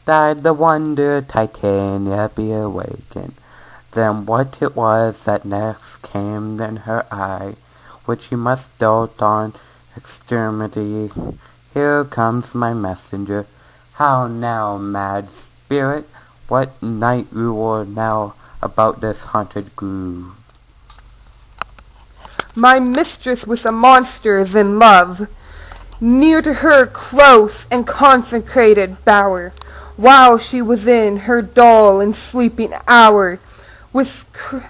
died the wonder Titania be awakened. Then what it was that next came in her eye, which she must dote on extremity. Here comes my messenger. How now, mad spirit? What night rule now about this haunted grove? My mistress was a monster than love, near to her close and consecrated bower, while she was in her dull and sleeping hour, with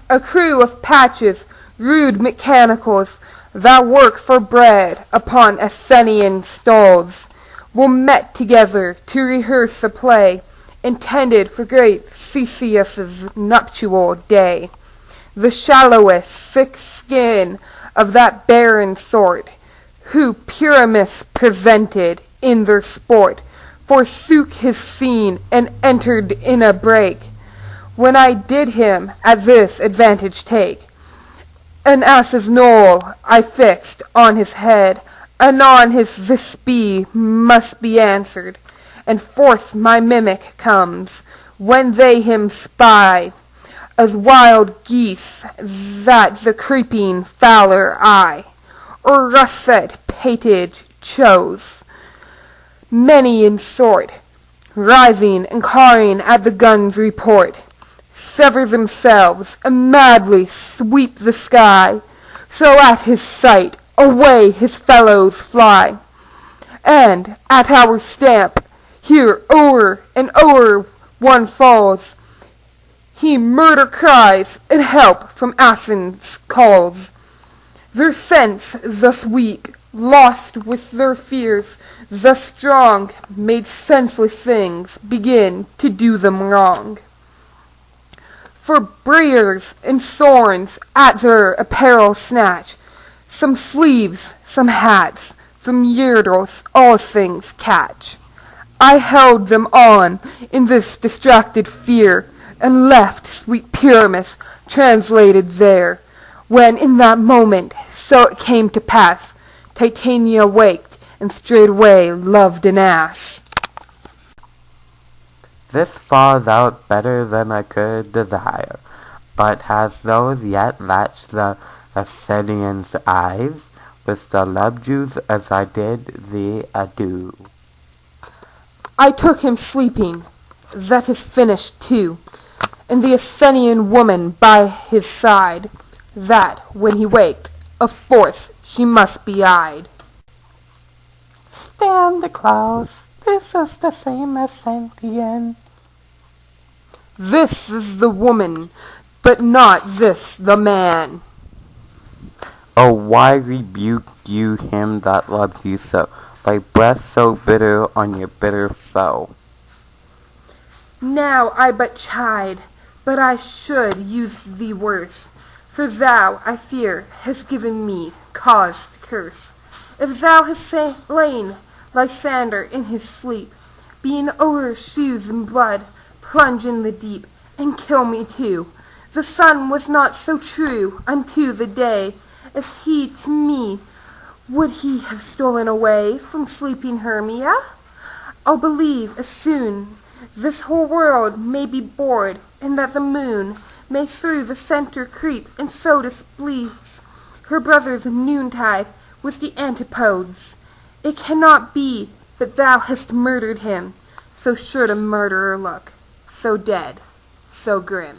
a crew of patches, rude mechanicals, that work for bread upon Athenian stalls, were met together to rehearse a play intended for great Theseus's nuptial day. The shallowest thick skin of that barren sort, who Pyramus presented in their sport, forsook his scene and entered in a break, when I did him at this advantage take. An ass's knoll I fixed on his head, anon his Vispi must be answered, and forth my mimic comes, when they him spy, as wild geese that the creeping fowler eye, or russet pated chose, many in sort, rising and cawing at the gun's report, sever themselves and madly sweep the sky, so at his sight away his fellows fly. And at our stamp, here o'er and o'er one falls, he murder cries and help from Athens calls. Their sense thus weak, lost with their fears, thus strong, made senseless things begin to do them wrong. For briars and thorns at their apparel snatch, some sleeves, some hats, from yeardles all things catch. I held them on in this distracted fear, and left sweet Pyramus translated there, when in that moment, so it came to pass, Titania waked, and straightway loved an ass. This falls out better than I could desire, but has those yet latched the Athenian's eyes with the love juice as I did thee adieu? I took him sleeping, that is finished too, and the Athenian woman by his side, that, when he waked, of force she must be eyed. Stand close, this is the same Athenian. This is the woman, but not this the man. Oh, why rebuked you him that loves you so, by breath so bitter on your bitter foe? Now I but chide, but I should use thee worse, for thou, I fear, hast given me cause to curse. If thou hast slain Lysander in his sleep, being o'er shoes and blood, plunge in the deep, and kill me too. The sun was not so true unto the day, as he to me would he have stolen away from sleeping Hermia. I'll believe as soon this whole world may be bored, and that the moon may through the centre creep, and so displease her brothers noontide with the antipodes. It cannot be but thou hast murdered him, so should a murderer look, so dead, so grim.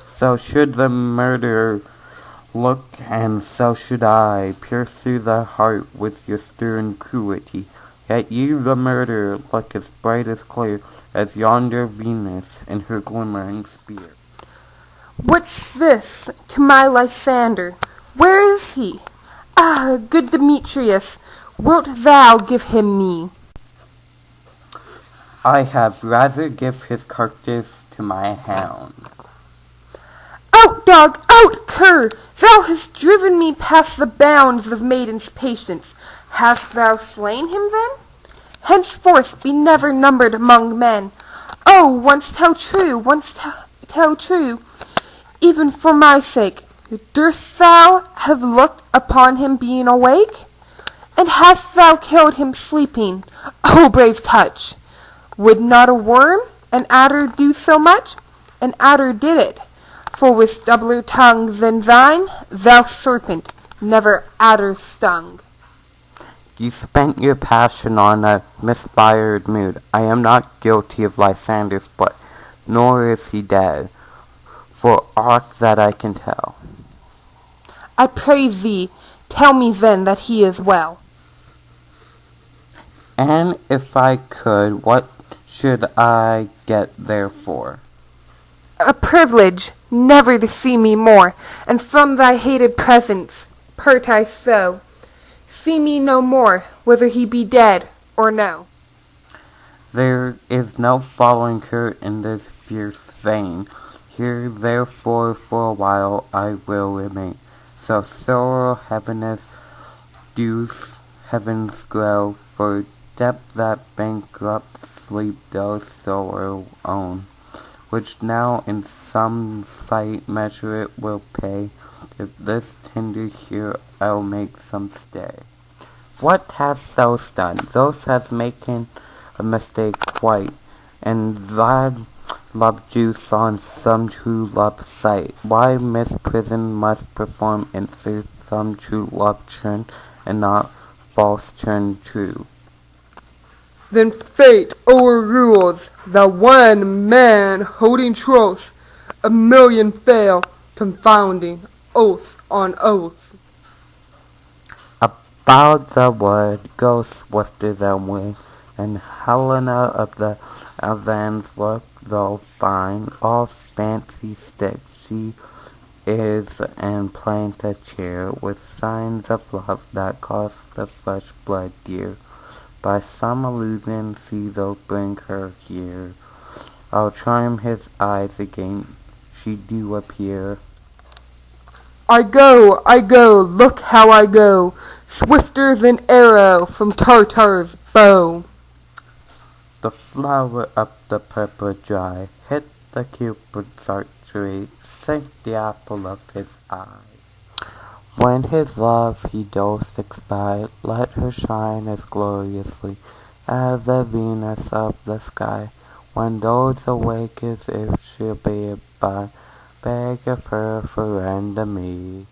So should the murderer look, and so should I, pierce through the heart with your stern cruelty. Yet you, the murderer, look as bright as clear as yonder Venus in her glimmering spear. What's this to my Lysander? Where is he? Ah, good Demetrius, wilt thou give him me? I have rather give his carcass to my hounds. Out, dog, out, cur! Thou hast driven me past the bounds of maiden's patience. Hast thou slain him then? Henceforth be never numbered among men. Oh, once tell true, tell true, even for my sake. Durst thou have looked upon him being awake? And hast thou killed him sleeping? Oh, brave touch! Would not a worm, an adder, do so much? An adder did it, for with doubler tongue than thine, thou serpent, never adder stung. You spent your passion on a misfired mood. I am not guilty of Lysander's blood, nor is he dead, for aught that I can tell. I pray thee, tell me then that he is well. And if I could, what should I get therefore? A privilege, never to see me more, and from thy hated presence, pert I so, see me no more, whether he be dead or no. There is no following her in this fierce vein. Here therefore for a while I will remain. So sorrow heaviness dews heavens grow, for depth that bankrupt sleep does sorrow own, which now in some slight measure it will pay, if this tender here I'll make some stay. What hast thou done? Thou hast making a mistake quite, and thy love juice on some true love sight. Why misprison must perform insert some true love churn, and not false churn true. Then fate o'errules the one man holding troth, a million fail, confounding oath on oath. About the wood go swifter than we, and Helena of the Avans look though fine, all fancy stick she is, and plant a chair, with signs of love that cost the fresh blood dear. By some illusion see thou bring her here, I'll charm his eyes again, she do appear. I go, look how I go, swifter than arrow from Tartar's bow. The flower up the purple dry, hit the Cupid's archery, sink the apple of his eye. When his love he doth expire, let her shine as gloriously as the Venus of the sky. When those awake as if she'll be by, beg of her for me.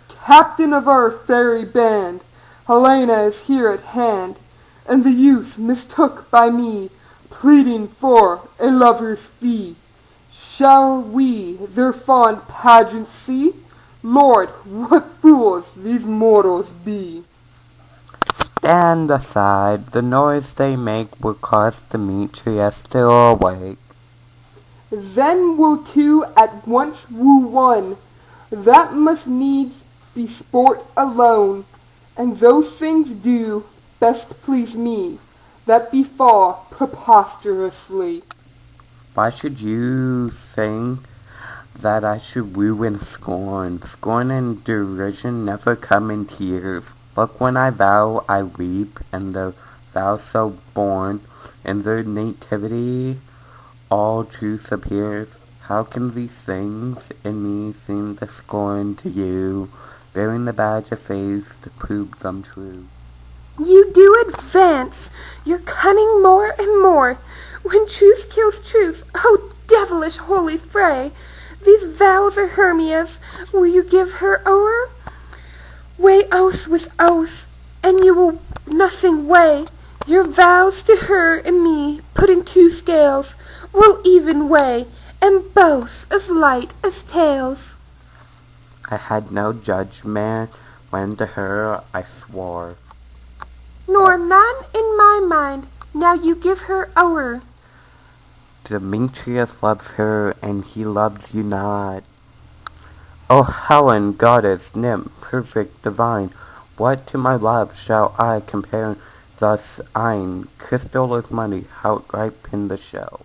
Captain of our fairy band, Helena is here at hand, and the youth mistook by me, pleading for a lover's fee. Shall we their fond pageant see? Lord, what fools these mortals be! Stand aside, the noise they make will cause Demetria still awake. Then will two at once woo one, that must needs be sport alone, and those things do best please me, that befall preposterously. Why should you think that I should woo in scorn? Scorn and derision never come in tears. Look, when I vow I weep, and the vow so born, in their nativity all truth appears. How can these things in me seem to scorn to you, bearing the badge of faith to prove them true? You do advance your cunning more and more, when truth kills truth. Oh, devilish holy fray! These vows are Hermia's, will you give her o'er? Weigh oath with oath, and you will nothing weigh. Your vows to her and me, put in two scales, will even weigh, and both as light as tails. I had no judgment when to her I swore, Nor none in my mind, now you give her o'er. Demetrius loves her, and he loves you not. O Helen, goddess, nymph, perfect, divine, what to my love shall I compare thus eyen? Crystal is money, how ripen the shell.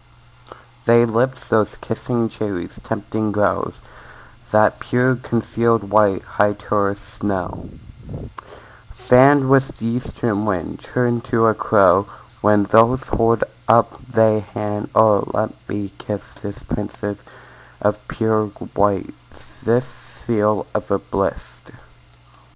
They lips those kissing cherries, tempting grows, that pure concealed white high tourist snow. Fanned with the eastern wind, turned to a crow, when those hold up they hand, oh, let me kiss this princess of pure white, this seal of a bliss.